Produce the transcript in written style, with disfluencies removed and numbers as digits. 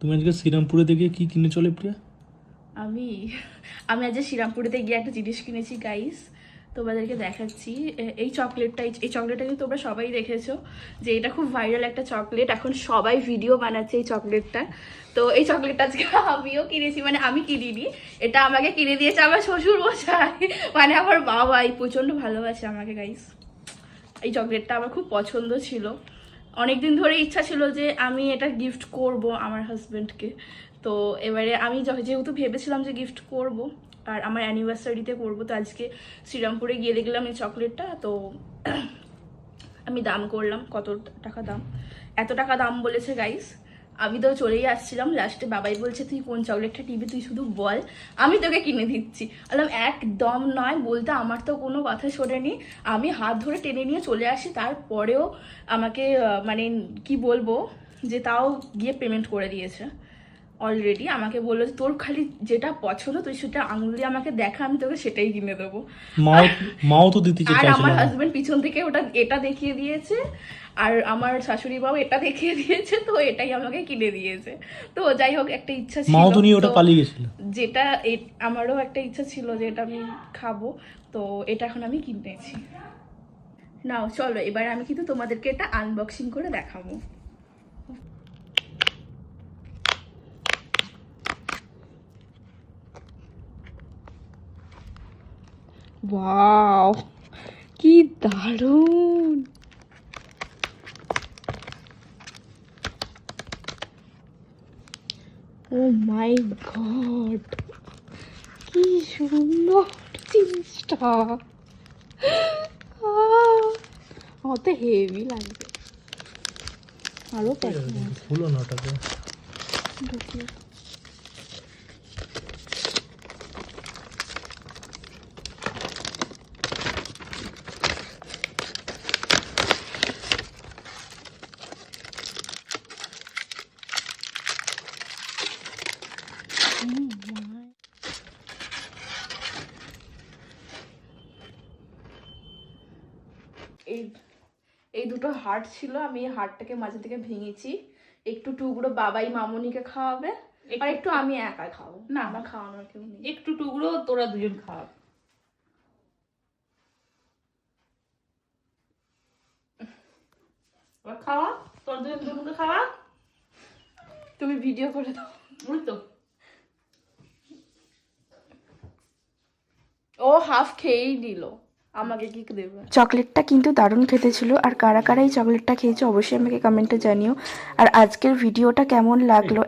তুমি আজকে শ্রীরামপুরেতে গিয়ে কি কিনে চলে প্রিয়া? আমি আমি আজ শ্রীরামপুরেতে গিয়ে একটা জিনিস কিনেছি গাইস, তোমাদেরকে দেখাচ্ছি। এই চকলেটটা কিন্তু তোমরা সবাই দেখেছো যে এটা খুব ভাইরাল একটা চকলেট, এখন সবাই ভিডিও বানাচ্ছে এই চকলেটটা। তো এই চকলেটটা আজকে আমিও কিনেছি, মানে আমি কিনিনি, এটা আমাকে কিনে দিয়েছে আমার শ্বশুর মশাই, মানে আমার বাবাই প্রচণ্ড ভালোবাসে আমাকে গাইস। এই চকলেটটা আমার খুব পছন্দ ছিল, অনেকদিন ধরে ইচ্ছা ছিল যে আমি এটা গিফট করব আমার হাজব্যান্ডকে। তো এবারে আমি যেহেতু ভেবেছিলাম যে গিফট করব আর আমার অ্যানিভার্সারিতে করব, তো আজকে শ্রীরামপুরে গিয়ে দেখলাম এই চকলেটটা। তো আমি দাম করলাম, কত টাকা দাম, এত টাকা দাম বলেছে গাইস। আমি তো চলেই আসছিলাম, লাস্টে বাবাই বলছে তুই কোন চকলেটটা নিবি তুই শুধু বল, আমি তোকে কিনে দিচ্ছি। বললাম একদম নয়, বলতে আমার তো কোনো কথা শোনেনি, আমি হাত ধরে টেনে নিয়ে চলে আসি, তারপরেও আমাকে মানে কি বলবো যে তাও গিয়ে পেমেন্ট করে দিয়েছে অলরেডি। আমাকে বললো যে তোর খালি যেটা পছন্দ তুই সেটা আঙুল দিয়ে আমাকে দেখা, আমি তোকে সেটাই কিনে দেবো। মাও মাও তো দিতে আর চাইছিল আমার না। হাজবেন্ড পিছন থেকে এটা দেখিয়ে দিয়েছে, আর আমার শাশুড়ি বাবু এটা দেখিয়ে দিয়েছে, তো এটাই আমাকে কিনে দিয়েছে। তো যাই হোক, একটা ইচ্ছা ছিল, মাও তো নিয়ে ওটা তো পালিয়ে গেছিল। যেটা আমারও একটা ইচ্ছা ছিল যে এটা আমি খাবো, তো এটা এখন আমি কিনেছি। নাও চলো এবার আমি কিন্তু তোমাদেরকে এটা আনবক্সিং করে দেখাবো। ওয়াও, কি দারুণ! ও মাই গড, কি সুন্দর জিনিসটা! আমার তো হেভি লাগবে। আরো খুলো না ওটাকে। এই এই দুটো হার্ট ছিল, আমি এই হার্টটাকে মাঝে থেকে ভেঙেছি, একটু টুকরো বাবাই মামুনিকে খাওয়াবে আর একটু আমি একা খাবো, না আমার খাওয়ানোর কেউ নেই। একটু টুকরো তোরা দুজন খাওয়া। এবার খাওয়া, তোর দুজনকে খাওয়া। তুমি ভিডিও করে দাও। ওই তো ও হাফ খেয়েই নিল, আমাকে কি দেবে? চকলেটটা কিন্তু দারুণ খেতে ছিল। আর কারা কারা এই চকলেটটা খেয়েছো অবশ্যই আমাকে কমেন্টে জানিও। আর আজকের ভিডিওটা কেমন লাগলো